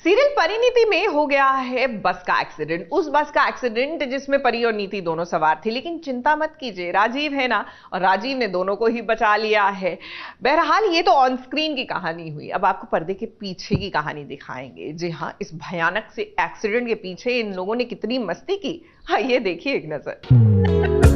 Serial Parineeti में हो गया है बस का एक्सीडेंट। उस बस का एक्सीडेंट जिसमें परी और नीति दोनों सवार थे, लेकिन चिंता मत कीजिए, राजीव है ना, और राजीव ने दोनों को ही बचा लिया है। बहरहाल ये तो ऑन स्क्रीन की कहानी हुई, अब आपको पर्दे के पीछे की कहानी दिखाएंगे। जी हाँ, इस भयानक से एक्सीडेंट के पीछे इन लोगों ने कितनी मस्ती की, हाँ ये देखिए एक नजर।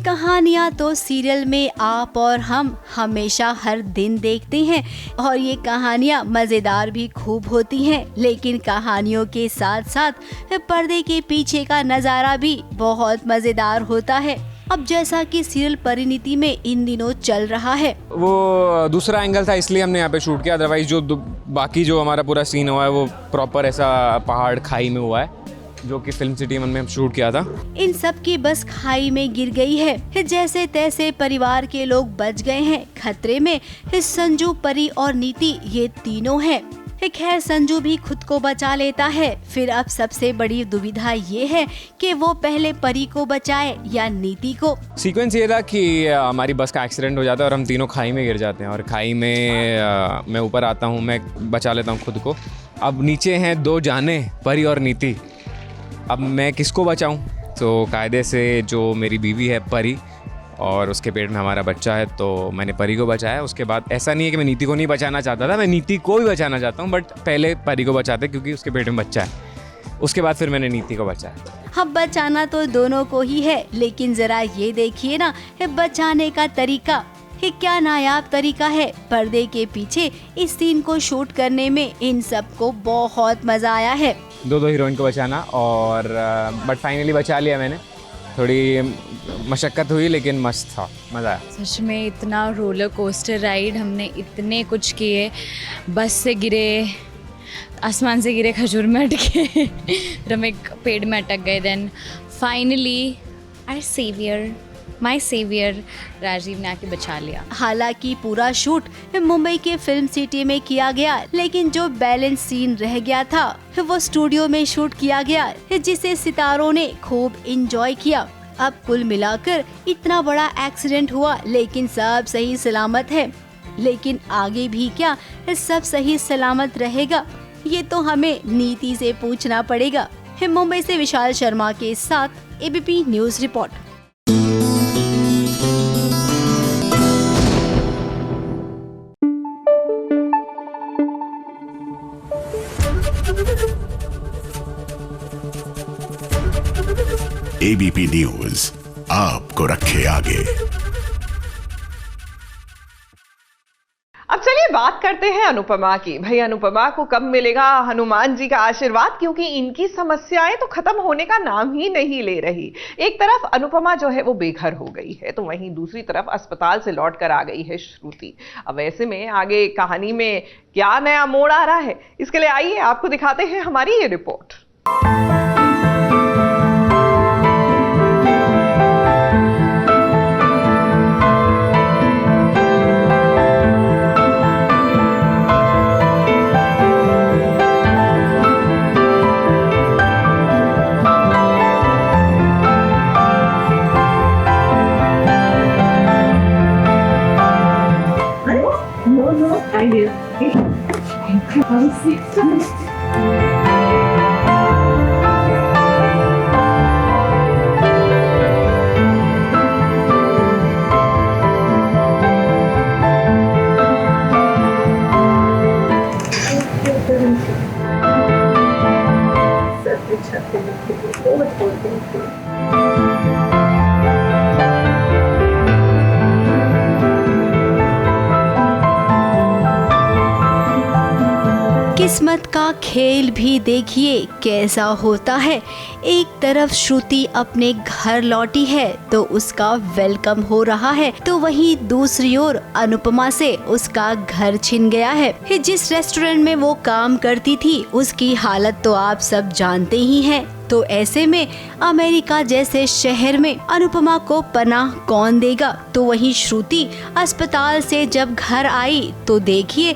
कहानियाँ तो सीरियल में आप और हम हमेशा हर दिन देखते हैं और ये कहानियाँ मजेदार भी खूब होती हैं, लेकिन कहानियों के साथ साथ पर्दे के पीछे का नजारा भी बहुत मजेदार होता है। अब जैसा कि सीरियल परिणीति में इन दिनों चल रहा है, वो दूसरा एंगल था इसलिए हमने यहाँ पे शूट किया, अदरवाइज जो बाकी जो हमारा पूरा सीन हुआ है वो प्रॉपर ऐसा पहाड़ खाई में हुआ है जो कि फिल्म सिटी में हम शूट किया था। इन सब की बस खाई में गिर गई है। जैसे तैसे परिवार के लोग बच गए हैं। खतरे में संजू, परी और नीति ये तीनों हैं। खैर संजू भी खुद को बचा लेता है। फिर अब सबसे बड़ी दुविधा ये है कि वो पहले परी को बचाए या नीति को। सीक्वेंस ये था कि हमारी बस का एक्सीडेंट हो जाता है और हम तीनों खाई में गिर जाते हैं और खाई में मैं ऊपर आता हूँ, मैं बचा लेता हूँ खुद को। अब नीचे हैं दो जाने, परी और नीति। अब मैं किसको बचाऊं? तो कायदे से जो मेरी बीवी है परी और उसके पेट में हमारा बच्चा है, तो मैंने परी को बचाया। उसके बाद ऐसा नहीं है कि मैं नीति को नहीं बचाना चाहता था, मैं नीति को भी बचाना चाहता हूं, बट पहले परी को बचाते क्योंकि उसके पेट में बच्चा है। उसके बाद फिर मैंने नीति को बचाया। हाँ, बचाना तो दोनों को ही है, लेकिन जरा ये देखिए ना, बचाने का तरीका क्या नायाब तरीका है। पर्दे के पीछे इस सीन को शूट करने में इन सबको बहुत मजा आया है। दो हीरोइन को बचाना और बट फाइनली बचा लिया मैंने। थोड़ी मशक्क़त हुई लेकिन मस्त था, मज़ा आया। सच में इतना रोलर कोस्टर राइड, हमने इतने कुछ किए, बस से गिरे, आसमान से गिरे, खजूर में अटके, फिर हम एक पेड़ में अटक गए। Then finally my saviour Rajiv ने आके बचा लिया। हालांकि पूरा शूट मुंबई के फिल्म सिटी में किया गया, लेकिन जो बैलेंस सीन रह गया था वो स्टूडियो में शूट किया गया, जिसे सितारों ने खूब एंजॉय किया। अब कुल मिलाकर इतना बड़ा एक्सीडेंट हुआ, लेकिन सब सही सलामत है। लेकिन आगे भी क्या सब सही सलामत रहेगा, ये तो हमें नीति से पूछना पड़ेगा। मुंबई से विशाल शर्मा के साथ ABP news report. ABP news आपको रखे आगे। अब चलिए बात करते हैं अनुपमा की। भाई अनुपमा को कब मिलेगा हनुमान जी का आशीर्वाद, क्योंकि इनकी समस्याएं तो खत्म होने का नाम ही नहीं ले रही। एक तरफ अनुपमा जो है वो बेघर हो गई है, तो वहीं दूसरी तरफ अस्पताल से लौट कर आ गई है श्रुति। अब ऐसे में आगे कहानी में क्या नया मोड़ आ रहा है, इसके लिए आइए आपको दिखाते हैं हमारी ये रिपोर्ट। किस्मत का खेल भी देखिए कैसा होता है। एक तरफ श्रुति अपने घर लौटी है तो उसका वेलकम हो रहा है, तो वहीं दूसरी ओर अनुपमा से उसका घर छिन गया है। जिस रेस्टोरेंट में वो काम करती थी उसकी हालत तो आप सब जानते ही हैं। तो ऐसे में अमेरिका जैसे शहर में अनुपमा को पनाह कौन देगा। तो वहीं श्रुति अस्पताल से जब घर आई तो देखिए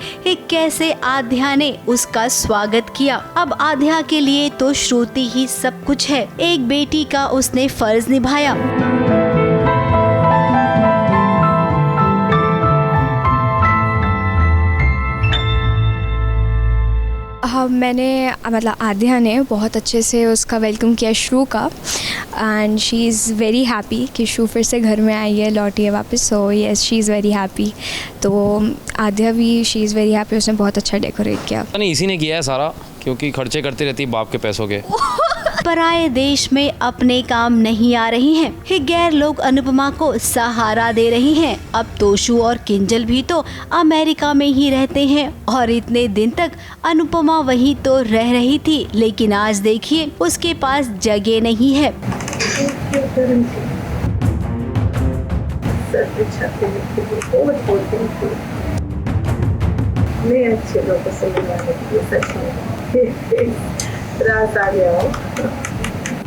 कैसे आध्या ने उसका स्वागत किया। अब आध्या के लिए तो श्रुति ही सब कुछ है, एक बेटी का उसने फर्ज निभाया। मैंने मतलब आध्या ने बहुत अच्छे से उसका वेलकम किया श्रू का, and she is very happy कि श्रू फिर से घर में आई है, लौटी है वापस। So yes, she is very happy. तो आध्या भी शी इज़ वेरी हैप्पी, उसने बहुत अच्छा डेकोरेट किया। नहीं, इसी ने किया है सारा, क्योंकि खर्चे करती रहती है बाप के पैसों के। पराये देश में अपने काम नहीं आ रही हैं। गैर लोग अनुपमा को सहारा दे रही हैं। अब तोशु और किंजल भी तो अमेरिका में ही रहते हैं और इतने दिन तक अनुपमा वहीं तो रह रही थी, लेकिन आज देखिए उसके पास जगह नहीं है। मैं अच्छे लोगों से रात आ गया।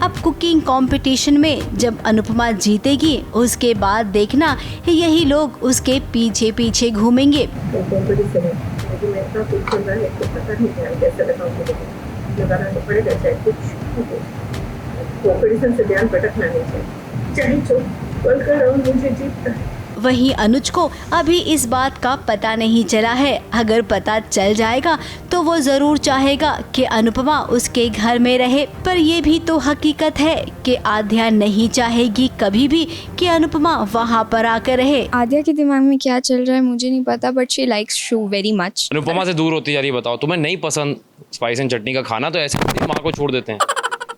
अब कुकिंग कंपटीशन में जब अनुपमा जीतेगी उसके बाद देखना यही लोग उसके पीछे पीछे घूमेंगे। कंपटीशन है, लेकिन मैं इतना कुछ चल रहा है तो पता नहीं क्या कैसे लगाना तो पड़ेगा, चाहे कुछ कंपटीशन से ध्यान भटकना नहीं चाहिए। चाहे जो कल का राउंड मुझे जीतना है। वहीं अनुज को अभी इस बात का पता नहीं चला है। अगर पता चल जाएगा तो वो जरूर चाहेगा कि अनुपमा उसके घर में रहे, पर ये भी तो हकीकत है कि आध्या नहीं चाहेगी कभी भी कि अनुपमा वहाँ पर आकर रहे। आध्या के दिमाग में क्या चल रहा है मुझे नहीं पता, बट शी लाइक्स श्रू वेरी मच। अनुपमा से दूर होती जा रही है। बताओ, तुम्हें नहीं पसंद स्पाइस एंड चटनी का खाना तो ऐसे माँ को छोड़ देते हैं।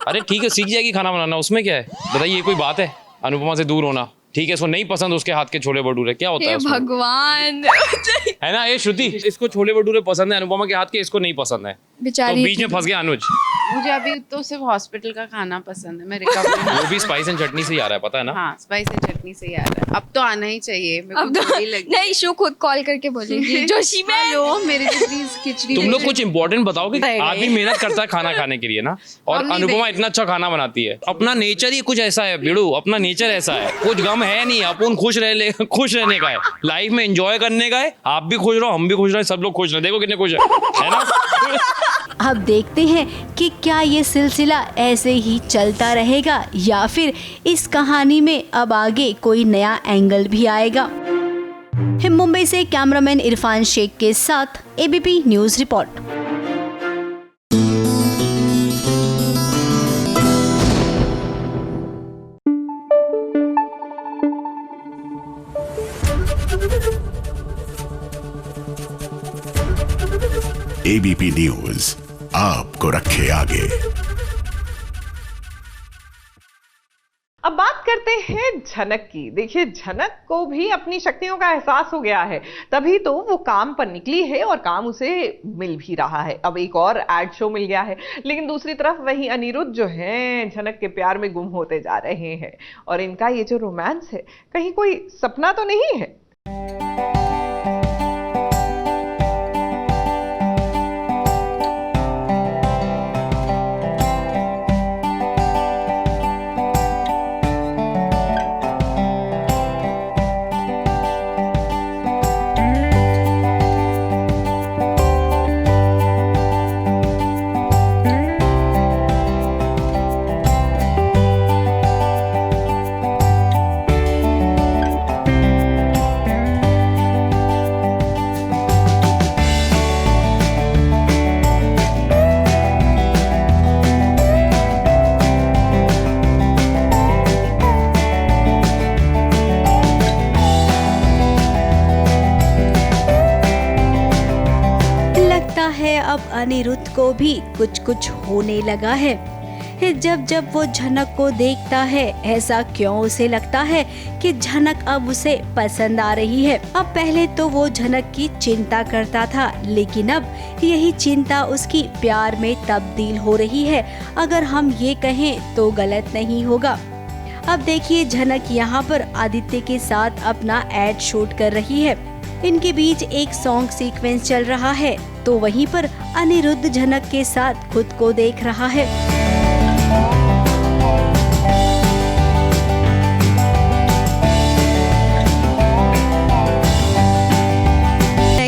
अरे ठीक है, सीख जाएगी खाना बनाना, उसमें क्या है। बताइए, ये कोई बात है अनुपमा से दूर होना? ठीक है, इसको नहीं पसंद उसके हाथ के छोले भटूरे, क्या होता है भगवान है ना। ये श्रुति, इसको छोले भटूरे पसंद है, अनुपमा के हाथ के इसको नहीं पसंद है, बेचारी। तो बीच में फंस गया अनुज। मुझे अभी तो सिर्फ हॉस्पिटल का खाना पसंद है, मैं रिकवरी वो भी स्पाइस एंड चटनी से ही आ रहा है, पता है ना। हाँ, स्पाइस एंड चटनी से ही आ रहा है। अब तो आना ही चाहिए। अब तो नहीं, शो खुद कॉल करके बोलेगी जोशी में हेलो, मेरे लिए प्लीज खिचड़ी। तुम लोग कुछ इंपॉर्टेंट बताओ कि आदमी मेहनत करता है खाना खाने के लिए ना, और अनुपमा इतना अच्छा खाना बनाती है। अपना नेचर ही कुछ ऐसा है बिड़ू, अपना नेचर ऐसा है, कुछ गम है नहीं, अपन खुश रहने का है, लाइफ में एंजॉय करने का है। आप भी खुश रहो, हम भी खुश रहे, सब लोग खुश रहे। देखो कितने खुश है ना। अब देखते हैं कि क्या ये सिलसिला ऐसे ही चलता रहेगा या फिर इस कहानी में अब आगे कोई नया एंगल भी आएगा। मुंबई से कैमरामैन इरफान शेख के साथ ABP news report. ABP news आपको रखे आगे। अब बात करते हैं झनक की। देखिए, झनक को भी अपनी शक्तियों का एहसास हो गया है, तभी तो वो काम पर निकली है और काम उसे मिल भी रहा है। अब एक और एड शो मिल गया है, लेकिन दूसरी तरफ वही अनिरुद्ध जो हैं झनक के प्यार में गुम होते जा रहे हैं। और इनका ये जो रोमांस है कहीं कोई सपना तो नहीं है। अब अनिरुद्ध को भी कुछ कुछ होने लगा है। जब जब वो झनक को देखता है ऐसा क्यों उसे लगता है कि झनक अब उसे पसंद आ रही है। अब पहले तो वो झनक की चिंता करता था, लेकिन अब यही चिंता उसकी प्यार में तब्दील हो रही है। अगर हम ये कहें तो गलत नहीं होगा। अब देखिए झनक यहाँ पर आदित्य के साथ अपना एड शूट कर रही है। इनके बीच एक सॉन्ग सीक्वेंस चल रहा है, तो वहीं पर अनिरुद्ध झनक के साथ खुद को देख रहा है।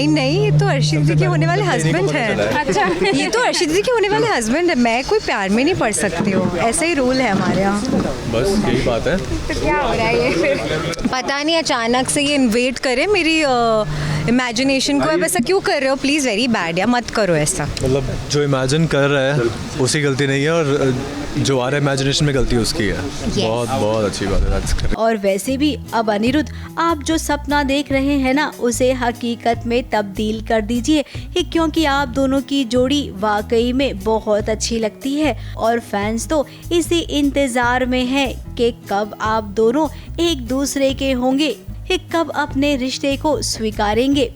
नहीं, ये तो अर्शित जी के होने वाले हस्बैंड है। अच्छा, ये तो अर्शित जी के होने वाले हस्बैंड है। मैं कोई प्यार में नहीं पड़ सकती हूँ, ऐसा ही रूल है हमारे यहाँ। बस यही बात है। तो क्या हो रहा है ये फिर? पता नहीं, अचानक से ये इन्वेट करे मेरी इमेजिनेशन को। अब ऐसा क्यों कर रहे हो? प्लीज़, वेरी बैड, या मत करो ऐसा। मतलब जो इमेजिन कर रहा है उसकी गलती नहीं है, और जो आ रहा है इमेजिनेशन में गलती उसकी है। बहुत बहुत अच्छी बात है। और वैसे भी अब अनिरुद्ध, आप जो सपना देख रहे हैं ना, उसे हकीकत में तब्दील कर दीजिए, क्योंकि आप दोनों की जोड़ी वाकई में बहुत अच्छी लगती है। और फैंस तो इसी इंतजार में है कि कब आप दोनों एक दूसरे के होंगे, कब अपने रिश्ते को स्वीकारेंगे।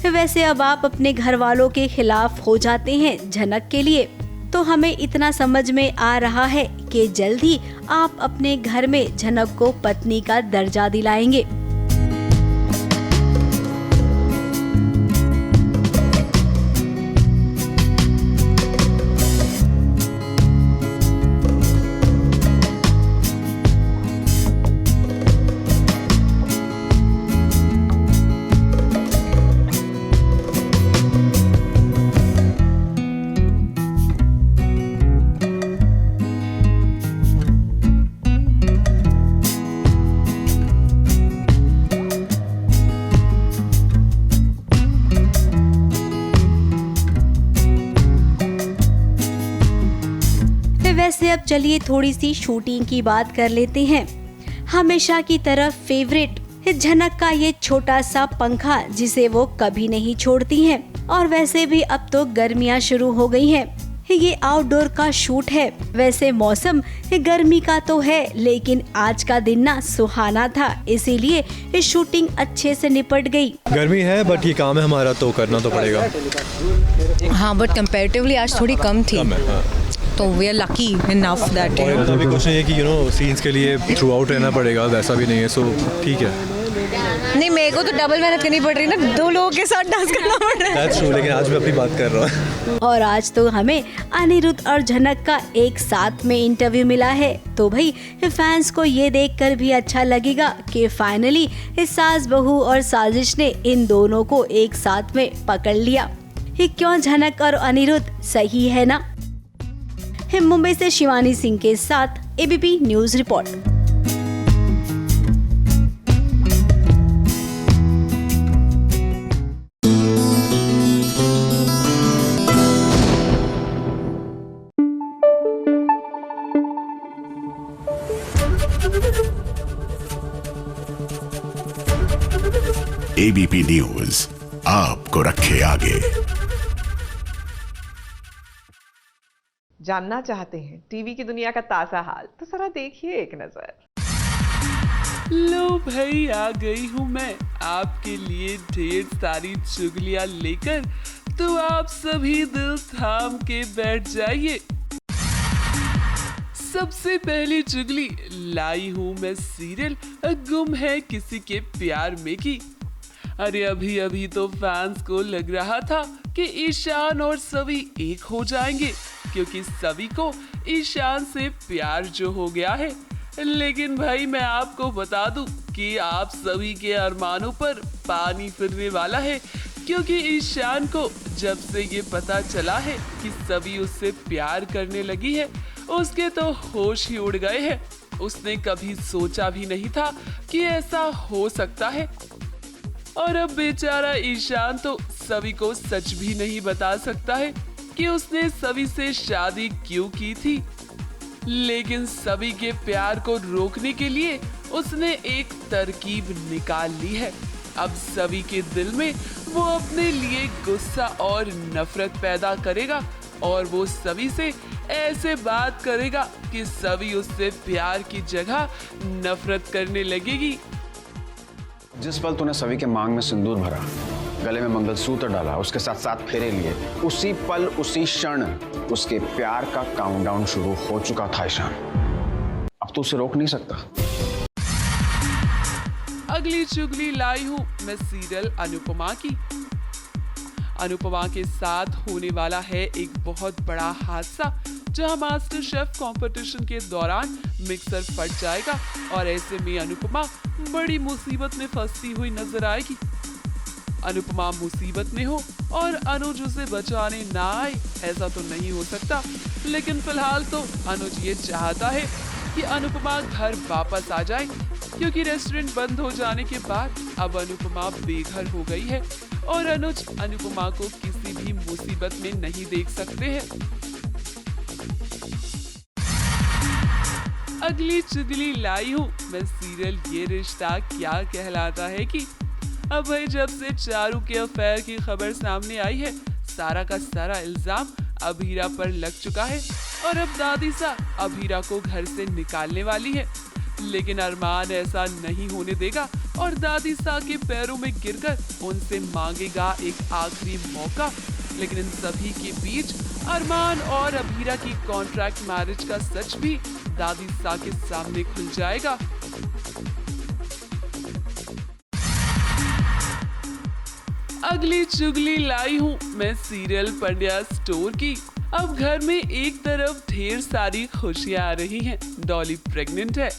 वैसे अब आप अपने घर वालों के खिलाफ हो जाते हैं झनक के लिए, तो हमें इतना समझ में आ रहा है कि जल्द ही आप अपने घर में झनक को पत्नी का दर्जा दिलाएंगे। वैसे अब चलिए थोड़ी सी शूटिंग की बात कर लेते हैं। हमेशा की तरह फेवरेट झनक का ये छोटा सा पंखा जिसे वो कभी नहीं छोड़ती हैं। और वैसे भी अब तो गर्मियाँ शुरू हो गई हैं। ये आउटडोर का शूट है। वैसे मौसम गर्मी का तो है, लेकिन आज का दिन ना सुहाना था, इसीलिए शूटिंग अच्छे से निपट गई। गर्मी है बट ये काम है हमारा, तो करना तो पड़ेगा। हाँ, बट कंपैरेटिवली आज थोड़ी कम थी। तो we are lucky enough that. और इतना भी कुछ नहीं है कि सीन्स के लिए थ्रू आउट रहना पड़ेगा, वैसा भी नहीं है। सो ठीक है। नहीं, मेरे को तो डबल मेहनत करनी पड़ रही है ना, 2 लोगों के साथ डांस करना पड़ रहा है। That's true, लेकिन आज मैं अपनी बात कर रहा हूँ। और आज तो हमें अनिरुद्ध और झनक का एक साथ में इंटरव्यू मिला है, तो भाई फैंस को ये देखकर भी अच्छा लगेगा कि फाइनली सास बहू और साजिश ने इन दोनों को एक साथ में पकड़ लिया। क्यों झनक और अनिरुद्ध सही है ना। मुंबई से शिवानी सिंह के साथ ABP news report. ABP news आपको रखे आगे। जानना चाहते हैं टीवी की दुनिया का ताजा हाल, तो जरा देखिए एक नजर। लो भाई, आ गई हूँ मैं आपके लिए ढेर सारी चुगलियाँ लेकर, तो आप सभी दिल थाम के बैठ जाइए। सबसे पहली चुगली लाई हूँ मैं सीरियल गुम है किसी के प्यार में की। अरे अभी अभी तो फैंस को लग रहा था कि ईशान और सभी एक हो जाएंगे, क्योंकि सभी को ईशान से प्यार जो हो गया है। लेकिन भाई मैं आपको बता दूं कि आप सभी के अरमानों पर पानी फिरने वाला है, क्योंकि ईशान को जब से ये पता चला है कि सभी उससे प्यार करने लगी है, उसके तो होश ही उड़ गए हैं। उसने कभी सोचा भी नहीं था कि ऐसा हो सकता है। और अब बेचारा ईशान तो सभी को सच भी नहीं बता सकता है कि उसने सभी से शादी क्यों की थी। लेकिन सभी के प्यार को रोकने के लिए उसने एक तरकीब निकाल ली है। अब सभी के दिल में वो अपने लिए गुस्सा और नफरत पैदा करेगा और वो सभी से ऐसे बात करेगा कि सभी उससे प्यार की जगह नफरत करने लगेगी। जिस पल तूने सभी के मांग में सिंदूर भरा, गले में मंगलसूत्र डाला, उसके साथ 7 फेरे लिए, उसी पल उसी क्षण उसके प्यार का काउंटडाउन शुरू हो चुका था ईशान। अब तू उसे रोक नहीं सकता। अगली चुगली लाई हूँ मैं सीरियल अनुपमा की। अनुपमा के साथ होने वाला है एक बहुत बड़ा हादसा, जहां मास्टर शेफ कंपटीशन के दौरान मिक्सर फट जाएगा और ऐसे में अनुपमा बड़ी मुसीबत में फंसती हुई नजर आएगी। अनुपमा मुसीबत में हो और अनुज उसे बचाने ना आए, ऐसा तो नहीं हो सकता। लेकिन फिलहाल तो अनुज ये चाहता है कि अनुपमा घर वापस आ जाए, क्योंकि रेस्टोरेंट बंद हो जाने के बाद अब अनुपमा बेघर हो गई है और अनुज अनुपमा को किसी भी मुसीबत में नहीं देख सकते हैं। अगली चुगली लाई हूँ मैं सीरियल ये रिश्ता क्या कहलाता है की अब भाई जब से चारू के अफेयर की खबर सामने आई है, सारा का सारा इल्जाम अभीरा पर लग चुका है और अब दादी सा अभीरा को घर से निकालने वाली है। लेकिन अरमान ऐसा नहीं होने देगा और दादी सा के पैरों में गिरकर उनसे मांगेगा एक आखिरी मौका। लेकिन इन सभी के बीच अरमान और अभीरा की कॉन्ट्रैक्ट मैरिज का सच भी दादी सा के सामने खुल जाएगा। अगली चुगली लाई हूँ मैं सीरियल पंड्या स्टोर की। अब घर में एक तरफ ढेर सारी खुशियाँ आ रही हैं, डॉली प्रेग्नेंट है,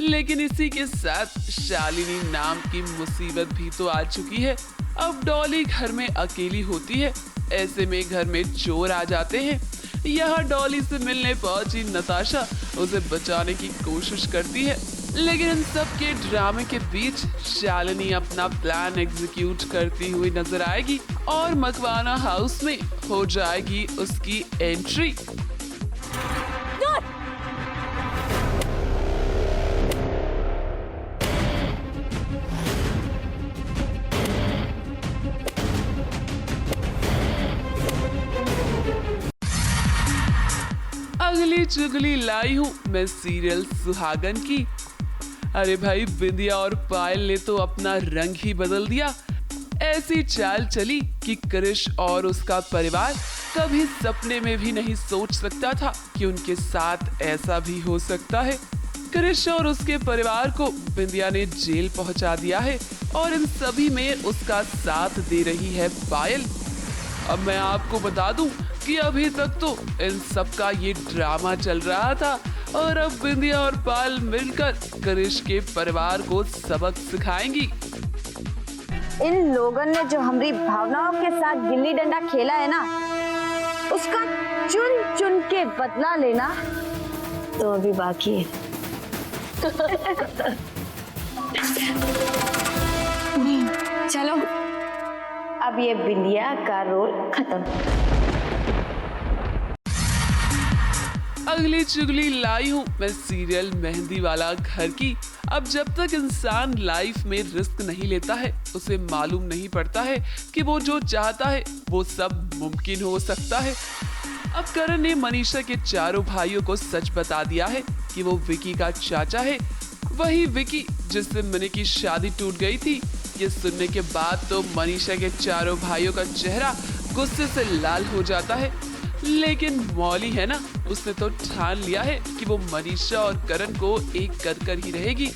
लेकिन इसी के साथ शालिनी नाम की मुसीबत भी तो आ चुकी है। अब डॉली घर में अकेली होती है, ऐसे में घर में चोर आ जाते हैं। यहाँ डॉली से मिलने पहुंची नताशा उसे बचाने की कोशिश करती है, लेकिन इन सब के ड्रामे के बीच शालिनी अपना प्लान एग्जीक्यूट करती हुई नजर आएगी और मकवाना हाउस में हो जाएगी उसकी एंट्री। अगली चुगली लाई हूँ मैं सीरियल सुहागन की। अरे भाई बिंदिया और पायल ने तो अपना रंग ही बदल दिया। ऐसी चाल चली कि क्रिश और उसका परिवार कभी सपने में भी नहीं सोच सकता था कि उनके साथ ऐसा भी हो सकता है। क्रिश और उसके परिवार को बिंदिया ने जेल पहुंचा दिया है और इन सभी में उसका साथ दे रही है पायल। अब मैं आपको बता दूं कि अभी तक तो इन सब का ये ड्रामा चल रहा था और अब बिंदिया और पायल मिलकर क्रिश के परिवार को सबक सिखाएंगी। इन लोगों ने जो हमारी भावनाओं के साथ गिल्ली डंडा खेला है ना, उसका चुन चुन के बदला लेना तो अभी बाकी है। चलो अब ये बिंदिया का रोल खत्म। अगली चुगली लाई हूँ मैं सीरियल मेहंदी वाला घर की। अब जब तक इंसान लाइफ में रिस्क नहीं लेता है, उसे मालूम नहीं पड़ता है कि वो जो चाहता है वो सब मुमकिन हो सकता है। अब करण ने मनीषा के चारों भाइयों को सच बता दिया है कि वो विकी का चाचा है, वही विकी जिससे मनी की शादी टूट गई थी। ये सुनने के बाद तो मनीषा के चारों भाइयों का चेहरा गुस्से से लाल हो जाता है, लेकिन मौली है ना, उसने तो ठान लिया है कि वो मनीषा और करण को एक कर ही रहेगी।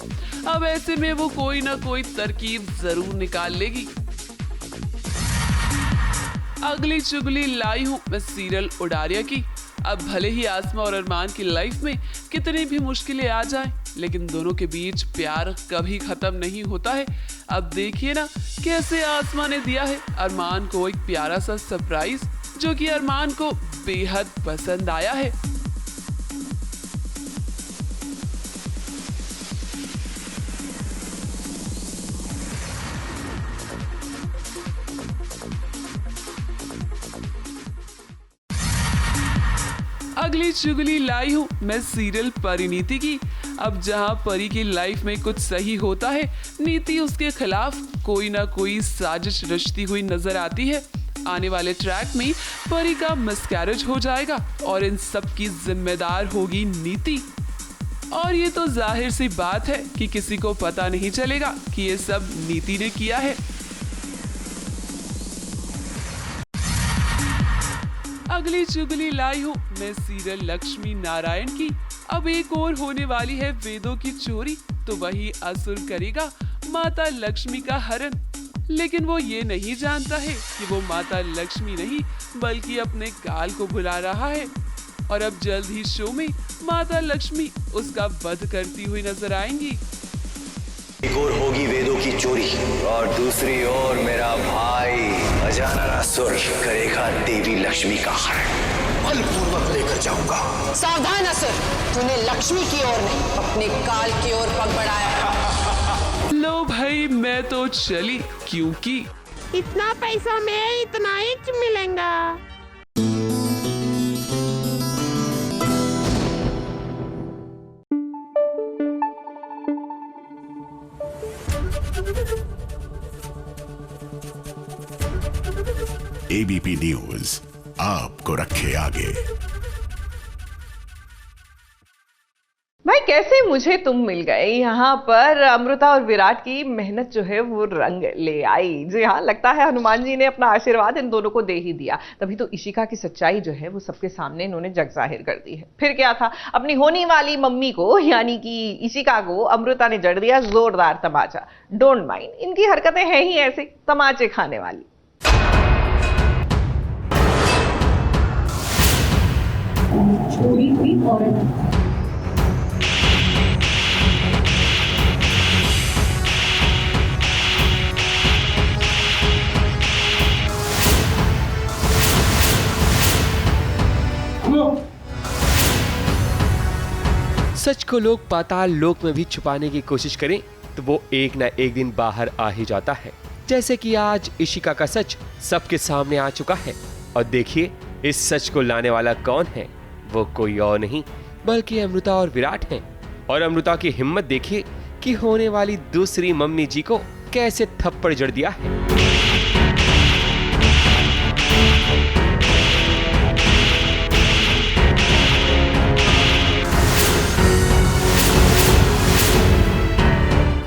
अब ऐसे में वो कोई ना कोई तरकीब जरूर निकाल लेगी। अगली चुगली लाई हूँ मैं सीरियल उडारिया की। अब भले ही आसमा और अरमान की लाइफ में कितनी भी मुश्किलें आ जाएं, लेकिन दोनों के बीच प्यार कभी खत्म नहीं होता है। अब देखिए ना कैसे आसमा ने दिया है अरमान को एक प्यारा सा सरप्राइज, जो कि अरमान को बेहद पसंद आया है। अगली चुगली लाई हूँ मैं सीरियल परिणीति की। अब जहाँ परी की लाइफ में कुछ सही होता है, नीति उसके खिलाफ कोई ना कोई साजिश रचती हुई नजर आती है। आने वाले ट्रैक में परी का मिसकैरेज हो जाएगा और इन सब की जिम्मेदार होगी नीति। और ये तो जाहिर सी बात है कि किसी को पता नहीं चलेगा कि ये सब नीति ने किया है। अगली चुगली लाई हूँ मैं सीरियल लक्ष्मी नारायण की। अब एक और होने वाली है वेदों की चोरी, तो वही असुर करेगा माता लक्ष्मी का हरण। लेकिन वो ये नहीं जानता है कि वो माता लक्ष्मी नहीं बल्कि अपने काल को बुला रहा है। और अब जल्द ही शो में माता लक्ष्मी उसका वध करती हुई नजर आएंगी। एक ओर होगी वेदों की चोरी और दूसरी ओर मेरा भाई अजाननासुर करेगा देवी लक्ष्मी का हरण। बलपूर्वक लेकर जाऊंगा। सावधान असुर, तूने लक्ष्मी की ओर नहीं अपने काल की ओर पग बढ़ाया। लो भाई मैं तो चली, क्योंकि इतना पैसा में इतना ही मिलेगा। एबीपी न्यूज आपको रखे आगे। भाई कैसे मुझे तुम मिल गए, यहाँ पर अमृता और विराट की मेहनत जो है वो रंग ले आई। जी हाँ, लगता है हनुमान जी ने अपना आशीर्वाद इन दोनों को दे ही दिया। तभी तो इशिका की सच्चाई जो है वो सबके सामने इन्होंने जग जाहिर कर दी है। फिर क्या था, अपनी होने वाली मम्मी को यानी कि इशिका को अमृता ने जड़ दिया जोरदार तमाचा। डोंट माइंड, इनकी हरकतें हैं ही ऐसे तमाचे खाने वाली। छोरी हुई औरत सच को लोग पाताल लोक में भी छुपाने की कोशिश करें तो वो एक ना एक दिन बाहर आ ही जाता है। जैसे कि आज इशिका का सच सबके सामने आ चुका है। और देखिए इस सच को लाने वाला कौन है, वो कोई और नहीं बल्कि अमृता और विराट हैं। और अमृता की हिम्मत देखिए कि होने वाली दूसरी मम्मी जी को कैसे थप्पड़ जड़ दिया है।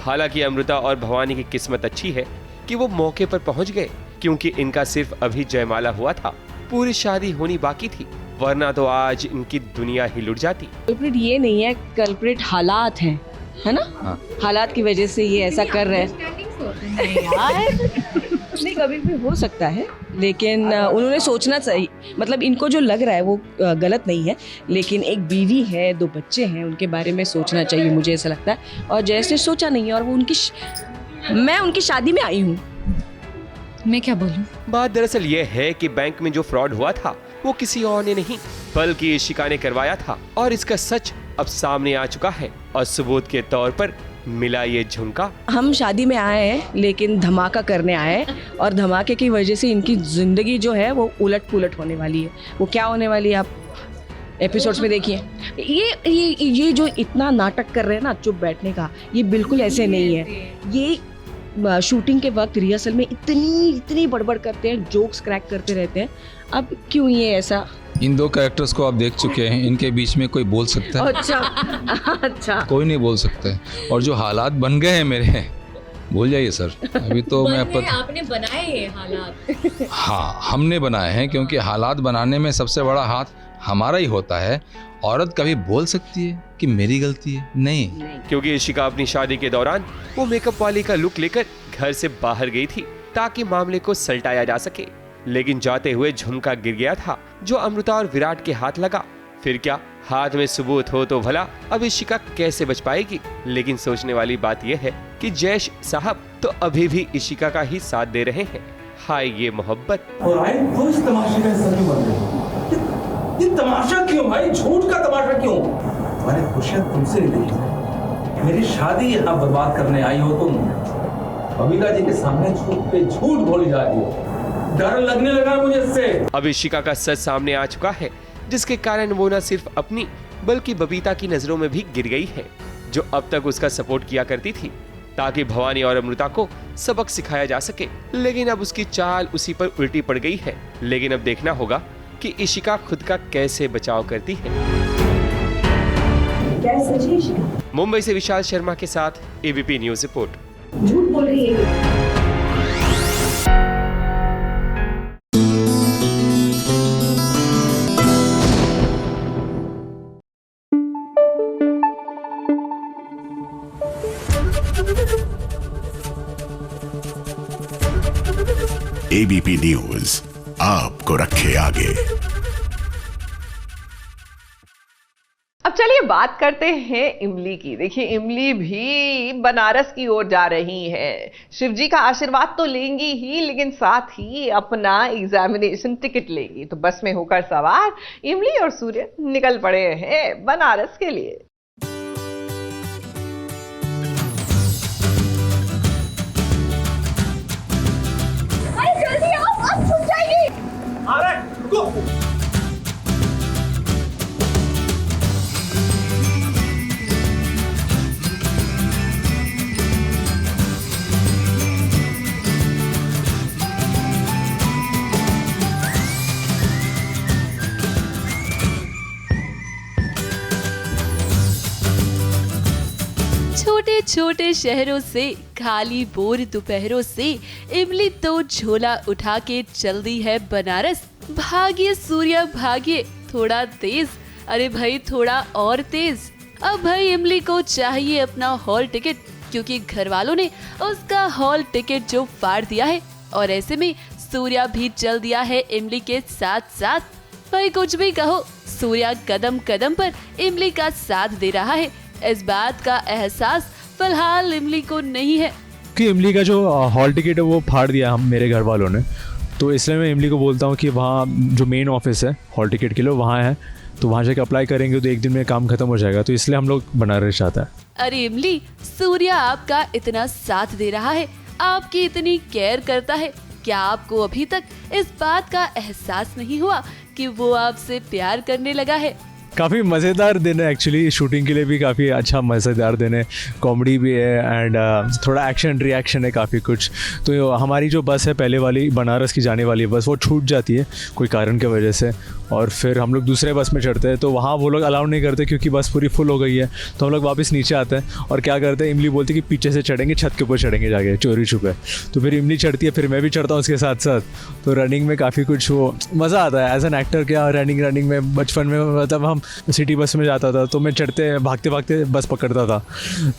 हालांकि अमृता और भवानी की किस्मत अच्छी है कि वो मौके पर पहुंच गए, क्योंकि इनका सिर्फ अभी जयमाला हुआ था, पूरी शादी होनी बाकी थी, वरना तो आज इनकी दुनिया ही लुट जाती। कल्प्रिट ये नहीं है, कल्प्रिट हालात हैं, है ना? हाँ। हालात की वजह से ये ऐसा कर रहे हैं। नहीं, कभी भी हो सकता है, लेकिन उन्होंने सोचना चाहिए। मतलब इनको जो लग रहा है वो गलत नहीं है, लेकिन एक बीवी है, 2 बच्चे हैं, उनके बारे में सोचना चाहिए, मुझे ऐसा लगता है। और जैसे सोचा नहीं है, और वो मैं उनकी शादी में आई हूँ। मैं क्या बोलूं? बात दरअसल ये है कि बैंक में जो फ्रॉड हुआ था वो किसी और ने नहीं बल्कि इशिका ने करवाया था। और इसका सच अब सामने आ चुका है और सबूत के तौर पर मिला ये झुमका। हम शादी में आए हैं लेकिन धमाका करने आए हैं, और धमाके की वजह से इनकी जिंदगी जो है वो उलट पुलट होने वाली है। वो क्या होने वाली है आप एपिसोड्स में देखिए। ये जो इतना नाटक कर रहे हैं ना चुप बैठने का, ये बिल्कुल ऐसे नहीं है। ये शूटिंग के वक्त रिहर्सल में इतनी बड़बड़ करते हैं, जोक्स क्रैक करते रहते हैं। अब क्यों ये ऐसा? इन 2 कैरेक्टर्स को आप देख चुके हैं, इनके बीच में कोई बोल सकता है? अच्छा कोई नहीं बोल सकता है। और जो हालात बन गए हैं मेरे, भूल जाइए सर। अभी तो मैं आपने बनाए हैं हालात। हाँ, हमने बनाए हैं, क्योंकि हालात बनाने में सबसे बड़ा हाथ हमारा ही होता है। औरत कभी बोल सकती है कि मेरी गलती है? नहीं, क्योंकि इशिका अपनी शादी के दौरान वो मेकअप वाली का लुक लेकर घर से बाहर गई थी ताकि मामले को सलटाया जा सके। लेकिन जाते हुए झुमका गिर गया था जो अमृता और विराट के हाथ लगा। फिर क्या, हाथ में सबूत हो तो भला अब इशिका कैसे बच पाएगी? लेकिन सोचने वाली बात यह है कि जैश साहब तो अभी भी इशिका का ही साथ दे रहे हैं। हाय ये मोहब्बत। और आए तो इस तमाशे का हिस्सा क्यों बन रहे? ये तमाशा क्यों भाई? झूठ का तमाशा क्यों? तुम्हारी खुशियां तुमसे नहीं देखी, मेरी शादी यहाँ बर्बाद करने आई हो तुम। बबीता जी के सामने झूठ पे झूठ बोली जा रही हो। डर लगने लगा मुझे इससे। अब इशिका का सच सामने आ चुका है, जिसके कारण वो न सिर्फ अपनी बल्कि बबीता की नजरों में भी गिर गई है, जो अब तक उसका सपोर्ट किया करती थी। ताकि भवानी और अमृता को सबक सिखाया जा सके। लेकिन अब उसकी चाल उसी पर उल्टी पड़ गई है। लेकिन अब देखना होगा कि इशिका खुद का कैसे बचाव करती है। क्या सच है इशिका? मुंबई से विशाल शर्मा के साथ एबीपी न्यूज रिपोर्ट। झूठ बोल रही है। एबीपी न्यूज आपको रखे आगे। अब चलिए बात करते हैं इमली की। देखिए इमली भी बनारस की ओर जा रही है। शिव जी का आशीर्वाद तो लेंगी ही, लेकिन साथ ही अपना एग्जामिनेशन टिकट लेंगी। तो बस में होकर सवार इमली और सूर्य निकल पड़े हैं बनारस के लिए। जल्दी आओ, अब छूट जाएगी। आ रहा है, रुको। छोटे छोटे शहरों से खाली बोर दोपहरों से इमली तो झोला उठा के चल दी है बनारस। भागिए सूर्या भागिए, थोड़ा तेज, अरे भाई थोड़ा और तेज। अब भाई इमली को चाहिए अपना हॉल टिकट, क्योंकि घर वालों ने उसका हॉल टिकट जो फाड़ दिया है। और ऐसे में सूर्या भी चल दिया है इमली के साथ साथ। भाई कुछ भी कहो, सूर्या कदम कदम पर इमली का साथ दे रहा है। इस बात का एहसास फिलहाल इमली को नहीं है कि इमली का जो हॉल टिकट है वो फाड़ दिया हम मेरे घर वालों ने। तो इसलिए मैं इमली को बोलता हूँ कि वहाँ जो मेन ऑफिस है हॉल टिकट के लिए वहाँ है, तो वहाँ जाके अप्लाई करेंगे तो एक दिन में काम खत्म हो जाएगा। तो इसलिए हम लोग बनारस जाता है। अरे इमली, सूर्या आपका इतना साथ दे रहा है, आपकी इतनी केयर करता है, क्या आपको अभी तक इस बात का एहसास नहीं हुआ कि वो आपसे प्यार करने लगा है? काफ़ी मज़ेदार दिन है एक्चुअली, शूटिंग के लिए भी काफ़ी अच्छा मज़ेदार दिन है। कॉमेडी भी है एंड थोड़ा एक्शन रिएक्शन है काफ़ी कुछ। तो हमारी जो बस है पहले वाली बनारस की जाने वाली बस, वो छूट जाती है कोई कारण की वजह से, और फिर हम लोग दूसरे बस में चढ़ते हैं। तो वहाँ वो लोग अलाउ नहीं करते क्योंकि बस पूरी फुल हो गई है। तो हम लोग वापस नीचे आते हैं और क्या करते हैं, इमली बोलती है कि पीछे से चढ़ेंगे, छत के ऊपर चढ़ेंगे जाके चोरी छुपे। तो फिर इमली चढ़ती है, फिर मैं भी चढ़ता हूँ उसके साथ साथ। तो रनिंग में काफ़ी कुछ वो मज़ा आता है एज एन एक्टर। क्या रनिंग में बचपन में मतलब हम सिटी बस में जाता था तो मैं चढ़ते भागते भागते बस पकड़ता था।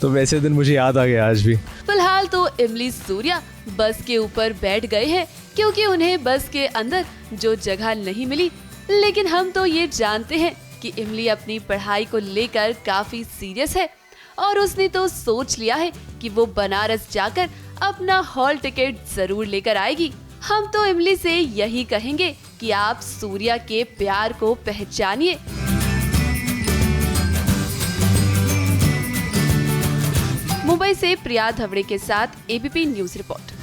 तो वैसे दिन मुझे याद आ गया आज भी। फिलहाल तो इमली सूर्या बस के ऊपर बैठ गए हैं, क्योंकि उन्हें बस के अंदर जो जगह नहीं मिली। लेकिन हम तो ये जानते हैं कि इमली अपनी पढ़ाई को लेकर काफी सीरियस है, और उसने तो सोच लिया है कि वो बनारस जाकर अपना हॉल टिकट जरूर लेकर आएगी। हम तो इमली से यही कहेंगे कि आप सूर्या के प्यार को पहचानिए। मुंबई से प्रिया धवड़े के साथ ABP news report.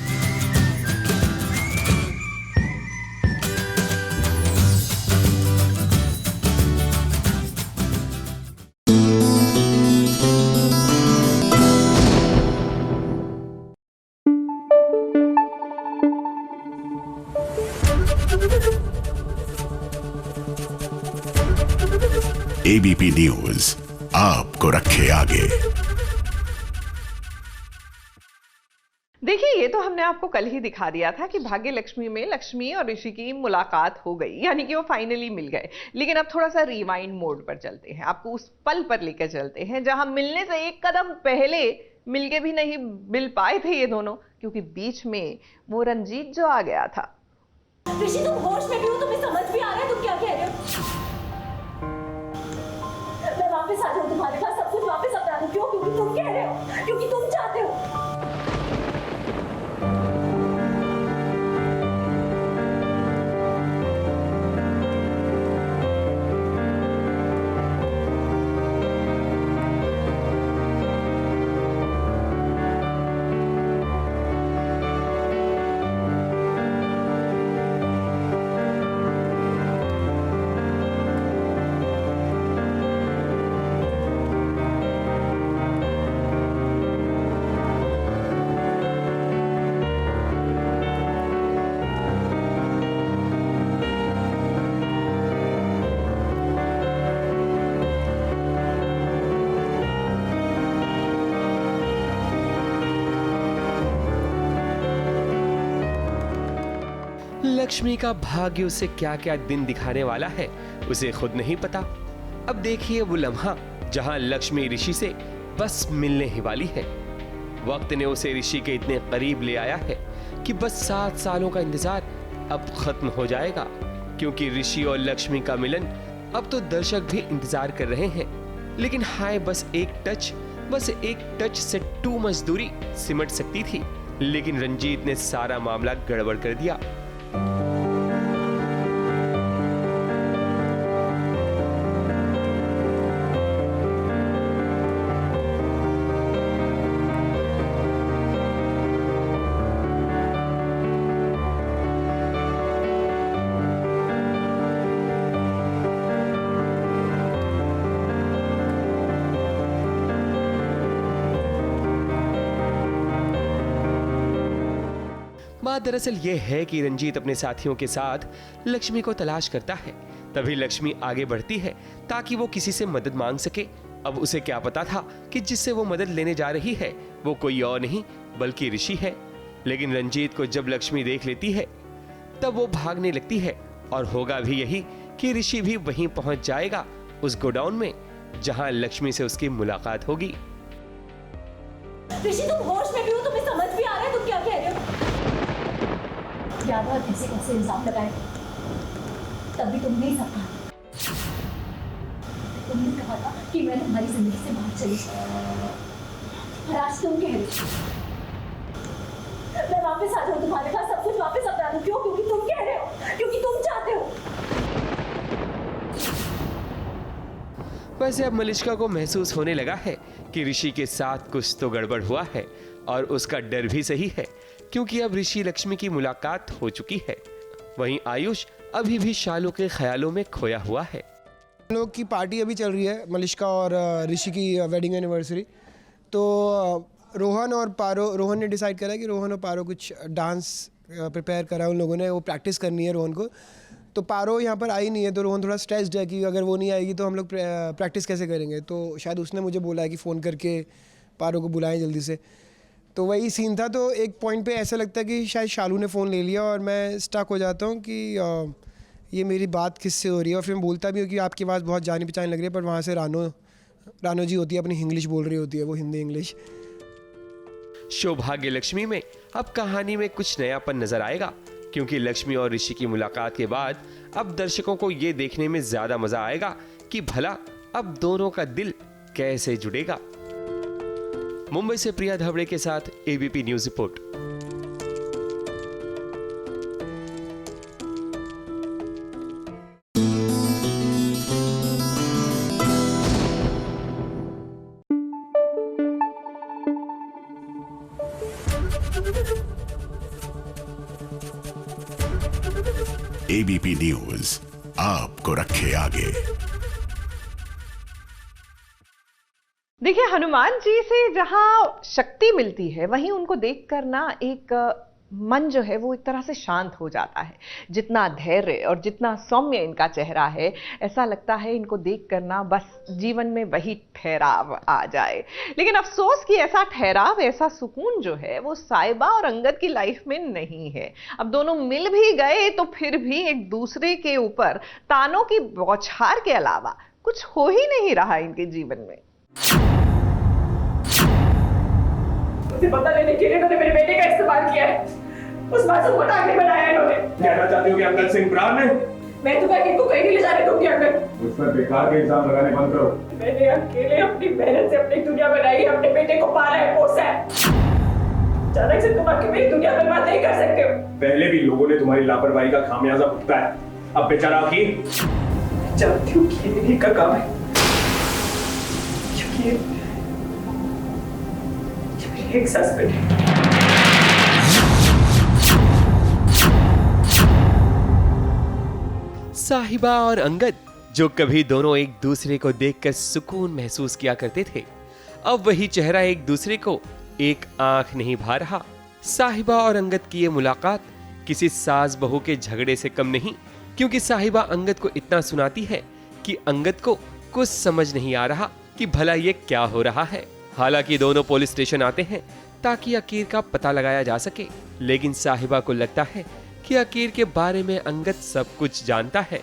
ABP news आपको रखे आगे। देखिए ये तो हमने आपको कल ही दिखा दिया था कि भाग्य लक्ष्मी में लक्ष्मी और ऋषि की मुलाकात हो गई, यानी कि वो फाइनली मिल गए। लेकिन अब थोड़ा सा रिवाइंड मोड पर चलते हैं, आपको उस पल पर लेकर चलते हैं जहां मिलने से एक कदम पहले मिलके भी नहीं मिल पाए थे ये दोनों, क्योंकि बीच में वो रंजीत जो आ गया था। ऋषि तुम होश में भी हो, तुम्हें समझ भी आ रहा है तुम क्या कह रहे हो? मैं वापस आ जाऊं तुम्हारे पास, सब कुछ वापस अपना दूं। क्यों? क्योंकि तुम कह रहे हो, क्योंकि तुम चाहते हो। लक्ष्मी का भाग्य उसे क्या क्या दिन दिखाने वाला है उसे खुद नहीं पता। अब देखिए वो लम्हा जहां लक्ष्मी ऋषि से बस मिलने ही वाली है। वक्त ने उसे ऋषि के इतने करीब ले आया है कि बस 7 सालों का इंतजार अब खत्म हो जाएगा, क्योंकि ऋषि और लक्ष्मी का मिलन अब तो दर्शक भी इंतजार कर रहे हैं। लेकिन हाय बस एक टच से टू मच दूरी सिमट सकती थी, लेकिन रंजीत ने सारा मामला गड़बड़ कर दिया। बात दरअसल ये है कि रंजीत अपने साथियों के साथ लक्ष्मी को तलाश करता है। तभी लक्ष्मी आगे बढ़ती है ताकि वो किसी से मदद मांग सके। अब उसे क्या पता था कि जिससे वो मदद लेने जा रही है वो कोई और नहीं बल्कि ऋषि है। लेकिन रंजीत को जब लक्ष्मी देख लेती है तब वो भागने लगती है, और होगा भी यही कि ऋषि भी वहीं पहुंच जाएगा, उस गोडाउन में जहां लक्ष्मी से उसकी मुलाकात होगी। ऋषि तुम होश में भी हो, तुम्हें समझ भी आ रहा है तुम क्या कह रहे हो? याद है कैसे कैसे इल्जाम लगाए, तभी तुम नहीं सकता। तुमने कहा था कि मैं तुम्हारी जिंदगी से बाहर चली, और आज तुम कह रहे हो मैं वापस आ जाऊं तुम्हारे पास, सब कुछ वापस अपना दूं। क्यों? क्योंकि तुम कह रहे हो, क्योंकि तुम चाहते हो। वैसे अब मलिष्का को महसूस होने लगा है कि ऋषि के साथ कुछ तो गड़बड़ हुआ है, और उसका डर भी सही है, क्योंकि अब ऋषि लक्ष्मी की मुलाकात हो चुकी है। वहीं आयुष अभी भी शालू के ख्यालों में खोया हुआ है। हम लोग की पार्टी अभी चल रही है, मलिष्का और ऋषि की वेडिंग एनिवर्सरी। तो रोहन ने डिसाइड करा कि रोहन और पारो कुछ डांस प्रिपेयर करा उन लोगों ने, वो प्रैक्टिस करनी है रोहन को। तो पारो यहाँ पर आई नहीं है, तो रोहन थोड़ा स्ट्रेस्ड है कि अगर वो नहीं आएगी तो हम लोग प्रैक्टिस कैसे करेंगे। तो शायद उसने मुझे बोला है कि फ़ोन करके पारो को बुलाएं जल्दी से। तो वही सीन था। तो एक पॉइंट पे ऐसा लगता है कि शायद शालू ने फ़ोन ले लिया, और मैं स्टक हो जाता हूँ कि ये मेरी बात किससे हो रही है। और फिर मैं बोलता भी हूँ कि आपकी बात बहुत जानी पहचानी लग रही है, पर वहाँ से रानो जी होती है, अपनी इंग्लिश बोल रही होती है, वो हिंदी इंग्लिश। सौभाग्य लक्ष्मी में अब कहानी में कुछ नयापन नजर आएगा, क्योंकि लक्ष्मी और ऋषि की मुलाकात के बाद अब दर्शकों को ये देखने में ज्यादा मजा आएगा कि भला अब दोनों का दिल कैसे जुड़ेगा। मुंबई से प्रिया धवड़े के साथ ABP news report. ABP news आपको रखे आगे। देखिए, हनुमान जी से जहां शक्ति मिलती है वहीं उनको देखकर ना एक मन जो है वो एक तरह से शांत हो जाता है। जितना धैर्य और जितना सौम्य इनका चेहरा है, ऐसा लगता है इनको देखकर ना बस जीवन में वही ठहराव आ जाए। लेकिन अफसोस कि ऐसा ठहराव, ऐसा सुकून जो है वो साहिबा और अंगद की लाइफ में नहीं है। अब दोनों मिल भी गए तो फिर भी एक दूसरे के ऊपर तानों की बौछार के अलावा कुछ हो ही नहीं रहा इनके जीवन में। मुझे पता लेने के लिए इन्होंने मेरे बेटे का इस्तेमाल किया है, उस मासूम को टारगेट बनाया इन्होंने। कहना चाहती हो कि अंगद सिंह प्राण है? मैं तुम्हें इनको कहीं नहीं ले जाने दूंगी अंगद। मुझ पर बेकार के इल्जाम लगाने बंद करो। मैंने अकेले अपनी मेहनत से अपनी दुनिया बनाई है, अपने बेटे को पाला है, पोसा है। अचानक से तुम आके मेरी दुनिया बर्बाद नहीं कर सकते हो। पहले भी लोगों ने तुम्हारी लापरवाही का खामियाजा भुगता है, अब बेचारा की जानती हूँ कि ये इन्हीं का काम है, क्योंकि एक सस्पेंड है। साहिबा और अंगद, जो कभी दोनों एक दूसरे को देखकर सुकून महसूस किया करते थे, अब वही चेहरा एक दूसरे को एक आंख नहीं भा रहा। साहिबा और अंगद की ये मुलाकात किसी सास बहू के झगड़े से कम नहीं, क्योंकि साहिबा अंगद को इतना सुनाती है कि अंगद को कुछ समझ नहीं आ रहा कि भला ये क्या हो रहा है। हालांकि दोनों पुलिस स्टेशन आते हैं ताकि अकीर का पता लगाया जा सके, लेकिन साहिबा को लगता है कि अकीर के बारे में अंगद सब कुछ जानता है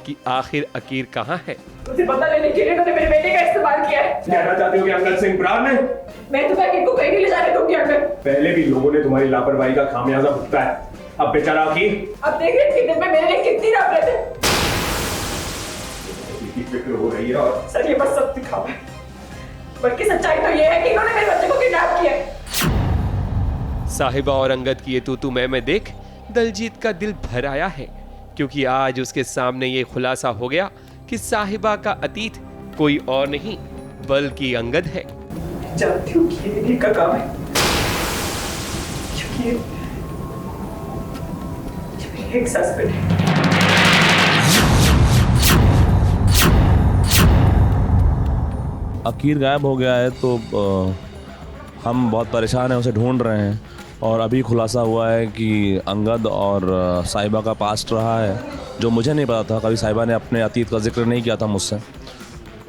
कि आखिर अकीर कहाँ है। मुझे पता लेने के लिए उन्होंने मेरे बेटे का इस्तेमाल किया है। कहना चाहते हो कि अंगद सिंह बरार ने? मैं तुम्हें अकीर को कहीं नहीं ले जाने दूंगी अंगद। पहले भी लोगों ने तुम्हारी लापरवाही का खामियाजा भुगता है, अब बेचारा अकीर। अब देख रहे कितने में मेरे लिए कितनी नफरत है। फिक्र हो रही है और सर ये बस सब दिखावा है, बल्कि सच्चाई तो ये है कि इन्होंने मेरे बच्चे को किडनैप किया है। साहिबा और अंगद की ये तू मैं देख दलजीत का दिल भर आया है, क्योंकि आज उसके सामने ये खुलासा हो गया कि साहिबा का अतीत कोई और नहीं बल्कि अंगद है। जानती हूँ कि ये का काम है, क्योंकि ये मेरी एक्स हस्बैंड है। अकीर गायब हो गया है तो हम बहुत परेशान हैं, उसे ढूंढ रहे हैं। और अभी खुलासा हुआ है कि अंगद और साहिबा का पास्ट रहा है, जो मुझे नहीं पता था। कभी साहिबा ने अपने अतीत का जिक्र नहीं किया था मुझसे,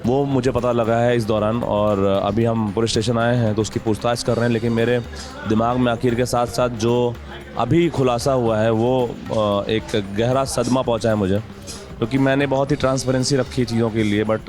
वो मुझे पता लगा है इस दौरान। और अभी हम पुलिस स्टेशन आए हैं तो उसकी पूछताछ कर रहे हैं। लेकिन मेरे दिमाग में अकीर के साथ साथ जो अभी खुलासा हुआ है वो एक गहरा सदमा पहुँचा है मुझे, क्योंकि मैंने बहुत ही ट्रांसपेरेंसी रखी चीज़ों के लिए, बट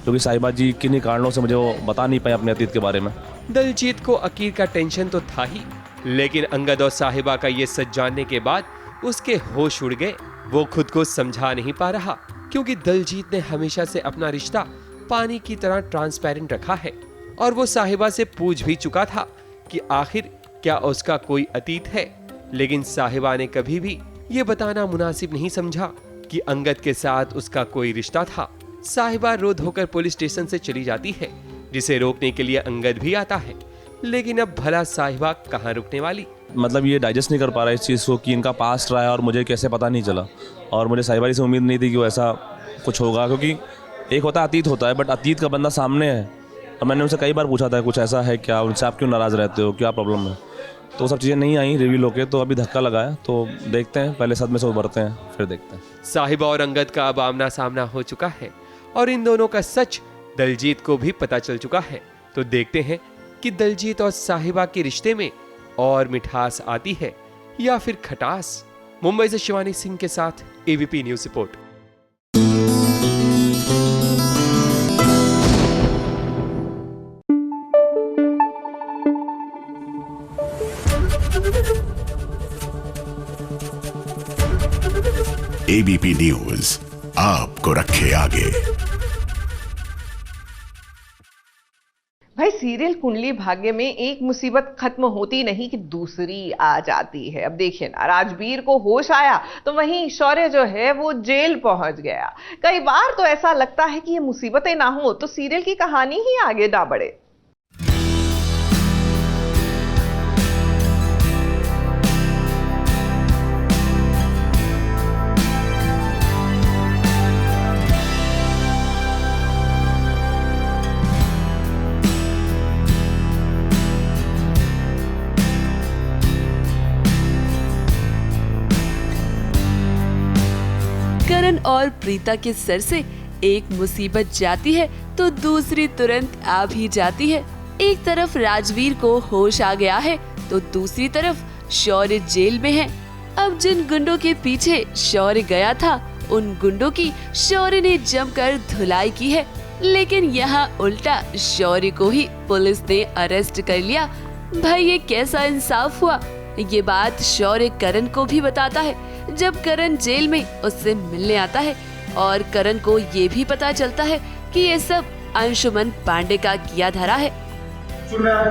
क्योंकि साहिबा जी किन्हीं कारणों से मुझे वो बता नहीं पाए अपने अतीत के बारे में। दलजीत को अकीर का टेंशन तो था ही, लेकिन अंगद और साहिबा का ये सच जानने के बाद उसके होश उड़ गए। वो खुद को समझा नहीं पा रहा, क्योंकि दलजीत ने हमेशा से अपना रिश्ता पानी की तरह ट्रांसपेरेंट रखा है। और वो साहिबा से पूछ भी चुका था कि आखिर क्या उसका कोई अतीत है, लेकिन साहिबा ने कभी भी ये बताना मुनासिब नहीं समझा कि अंगद के साथ उसका कोई रिश्ता था। साहिबा रो धोकर पुलिस स्टेशन से चली जाती है, जिसे रोकने के लिए अंगद भी आता है। लेकिन अब भला साहिबा कहाँ रुकने वाली। मतलब ये डाइजेस्ट नहीं कर पा रहा इस चीज़ को कि इनका पास्ट रहा है और मुझे कैसे पता नहीं चला। और मुझे साहिबा से उम्मीद नहीं थी कि वो ऐसा कुछ होगा, क्योंकि एक होता है अतीत होता है, बट अतीत का बंदा सामने है। और मैंने उनसे कई बार पूछा था कुछ ऐसा है क्या, उनसे आप क्यों नाराज़ रहते हो, क्या प्रॉब्लम है, तो वो सब चीज़ें नहीं आई रिवील होके। तो अभी धक्का लगा है, तो देखते हैं, पहले सदमे से उभरते हैं फिर देखते हैं। साहिबा और अंगद का अब आमना सामना हो चुका है और इन दोनों का सच दलजीत को भी पता चल चुका है। तो देखते हैं कि दलजीत और साहिबा के रिश्ते में और मिठास आती है या फिर खटास। मुंबई से शिवानी सिंह के साथ ABP news report. ABP news आपको रखे आगे। भाई सीरियल कुंडली भाग्य में एक मुसीबत खत्म होती नहीं कि दूसरी आ जाती है। अब देखिए ना, राजवीर को होश आया तो वहीं शौर्य जो है वो जेल पहुंच गया। कई बार तो ऐसा लगता है कि ये मुसीबतें ना हो तो सीरियल की कहानी ही आगे ना बढ़े। करण और प्रीता के सर से एक मुसीबत जाती है तो दूसरी तुरंत आ भी जाती है। एक तरफ राजवीर को होश आ गया है तो दूसरी तरफ शौर्य जेल में है। अब जिन गुंडों के पीछे शौर्य गया था उन गुंडों की शौर्य ने जमकर धुलाई की है, लेकिन यहाँ उल्टा शौर्य को ही पुलिस ने अरेस्ट कर लिया। भाई ये कैसा इंसाफ हुआ। ये बात शौर्य करण को भी बताता है जब करण जेल में उससे मिलने आता है, और करण को ये भी पता चलता है कि ये सब अंशुमन पांडे का किया धरा है। सुन रहे हैं,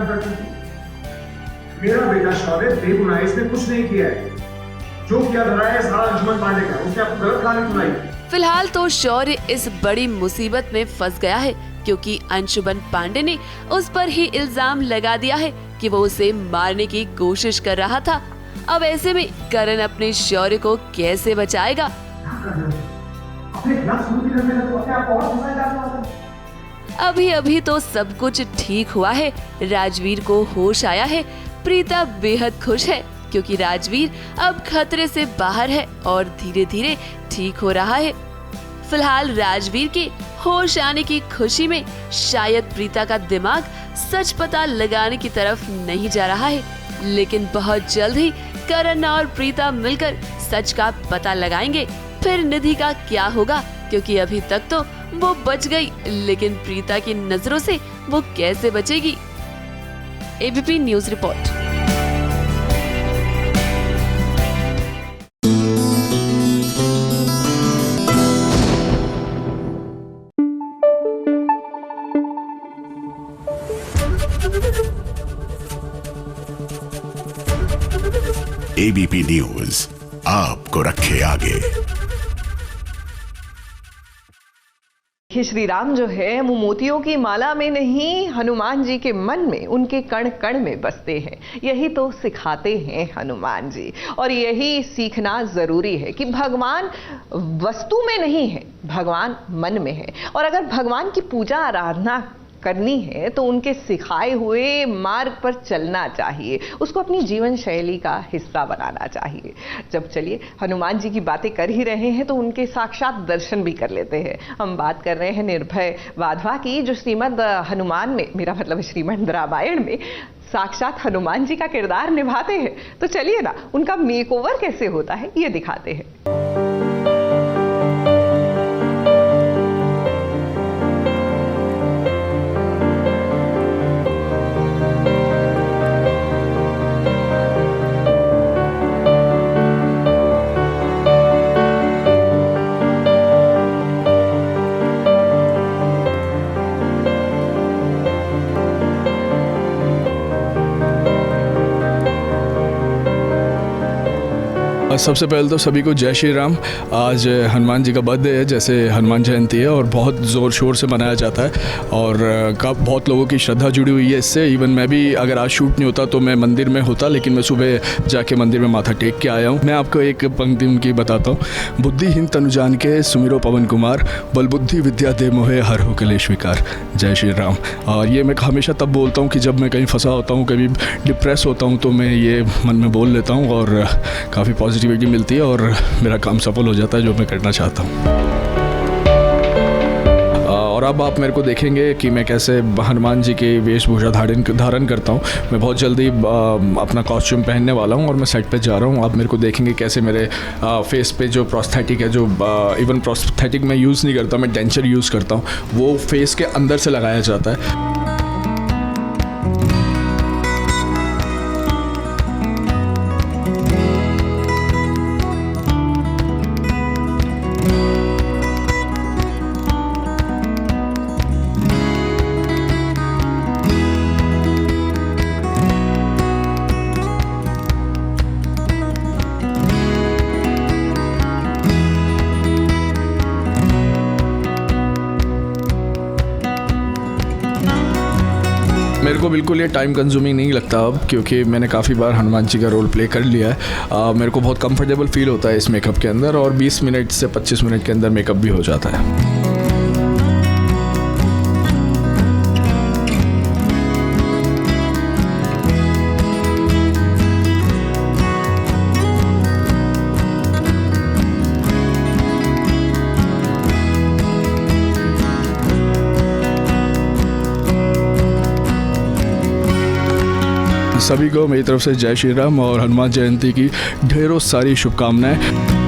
मेरा बेटा शौर्य बेगुनाह, इसने कुछ नहीं किया है। जो किया धरा है सारा अंशुमन पांडे का, उसने आपको गलत कहानी सुनाई। फिलहाल तो शौर्य इस बड़ी मुसीबत में फंस गया है, क्योंकि अंशुमन पांडे ने उस पर ही इल्जाम लगा दिया है कि वो उसे मारने की कोशिश कर रहा था। अब ऐसे में करण अपने शौर्य को कैसे बचाएगा। अभी अभी तो सब कुछ ठीक हुआ है, राजवीर को होश आया है। प्रीता बेहद खुश है क्योंकि राजवीर अब खतरे से बाहर है और धीरे धीरे ठीक हो रहा है। फिलहाल राजवीर के होश आने की खुशी में शायद प्रीता का दिमाग सच पता लगाने की तरफ नहीं जा रहा है, लेकिन बहुत जल्द ही करण और प्रीता मिलकर सच का पता लगाएंगे। फिर निधि का क्या होगा, क्योंकि अभी तक तो वो बच गई, लेकिन प्रीता की नजरों से वो कैसे बचेगी। ABP news report. ABP news आपको रखे आगे। श्री राम जो है वो मोतियों की माला में नहीं, हनुमान जी के मन में, उनके कण कण में बसते हैं। यही तो सिखाते हैं हनुमान जी, और यही सीखना जरूरी है कि भगवान वस्तु में नहीं है, भगवान मन में है। और अगर भगवान की पूजा आराधना करनी है तो उनके सिखाए हुए मार्ग पर चलना चाहिए, उसको अपनी जीवन शैली का हिस्सा बनाना चाहिए। जब चलिए हनुमान जी की बातें कर ही रहे हैं तो उनके साक्षात दर्शन भी कर लेते हैं। हम बात कर रहे हैं निर्भय वाधवा की, जो श्रीमद् हनुमान में, मेरा मतलब श्रीमद् रामायण में साक्षात हनुमान जी का किरदार निभाते हैं। तो चलिए ना उनका मेकओवर कैसे होता है ये दिखाते हैं। सबसे पहले तो सभी को जय श्री राम। आज हनुमान जी का बर्थडे है, जैसे हनुमान जयंती है, और बहुत ज़ोर शोर से मनाया जाता है और बहुत लोगों की श्रद्धा जुड़ी हुई है इससे। इवन मैं भी अगर आज शूट नहीं होता तो मैं मंदिर में होता, लेकिन मैं सुबह जाके मंदिर में माथा टेक के आया हूँ। मैं आपको एक पंक्ति उनकी बताता हूँ। बुद्धिहीन तनु जान के सुमिरो पवन कुमार, बल बुद्धि विद्या दे मोहे हर हो कलेश विकार। जय श्री राम। और ये मैं हमेशा तब बोलता हूँ कि जब मैं कहीं फंसा होता हूँ, कभी डिप्रेस होता हूँ, तो मैं ये मन में बोल लेता हूँ और काफ़ी पॉजिटिविटी मिलती है और मेरा काम सफल हो जाता है जो मैं करना चाहता हूँ। और अब आप मेरे को देखेंगे कि मैं कैसे हनुमान जी के वेशभूषा धारण करता हूँ। मैं बहुत जल्दी अपना कॉस्ट्यूम पहनने वाला हूँ और मैं सेट पे जा रहा हूँ। आप मेरे को देखेंगे कैसे मेरे फेस पे जो प्रोस्थेटिक है, जो इवन प्रोस्थेटिक मैं यूज़ नहीं करता, मैं डेंचर यूज़ करता हूँ, वो फेस के अंदर से लगाया जाता है। मेरे को बिल्कुल ये टाइम कंज्यूमिंग नहीं लगता अब, क्योंकि मैंने काफ़ी बार हनुमान जी का रोल प्ले कर लिया है। मेरे को बहुत कंफर्टेबल फील होता है इस मेकअप के अंदर, और 20 मिनट से 25 मिनट के अंदर मेकअप भी हो जाता है। सभी को मेरी तरफ से जय श्री राम और हनुमान जयंती की ढेरों सारी शुभकामनाएं।